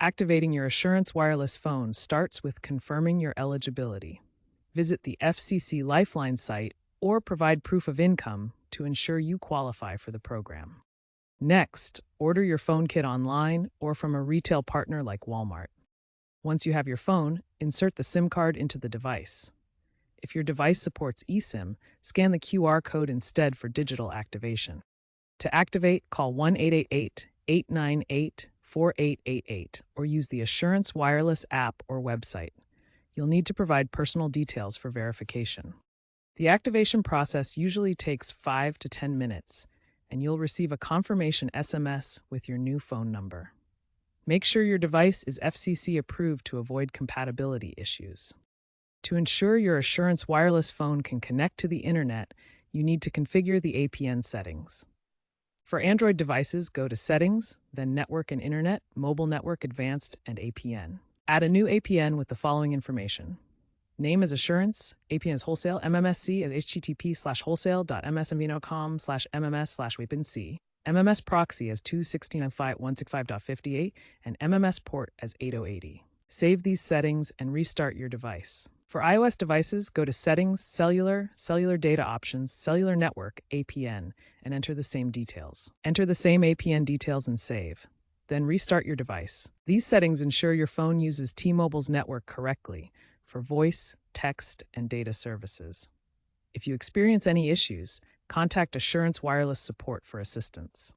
Activating your Assurance Wireless phone starts with confirming your eligibility. Visit the FCC Lifeline site or provide proof of income to ensure you qualify for the program. Next, order your phone kit online or from a retail partner like Walmart. Once you have your phone, insert the SIM card into the device. If your device supports eSIM, scan the QR code instead for digital activation. To activate, call 1-888-898-4888 or use the Assurance Wireless app or website. You'll need to provide personal details for verification. The activation process usually takes 5 to 10 minutes, and you'll receive a confirmation SMS with your new phone number. Make sure your device is FCC approved to avoid compatibility issues. To ensure your Assurance Wireless phone can connect to the internet, you need to configure the APN settings. For Android devices, go to Settings, then Network and Internet, Mobile Network Advanced, and APN. Add a new APN with the following information. Name as Assurance, APN as Wholesale, MMSC as http:/wholesale.msmv.com/mms/WebNC, MMS proxy as 216.165.58, and MMS port as 8080. Save these settings and restart your device. For iOS devices, go to Settings, Cellular, Cellular Data Options, Cellular Network, APN, and enter the same details. Enter the same APN details and save. Then restart your device. These settings ensure your phone uses T-Mobile's network correctly for voice, text, and data services. If you experience any issues, contact Assurance Wireless support for assistance.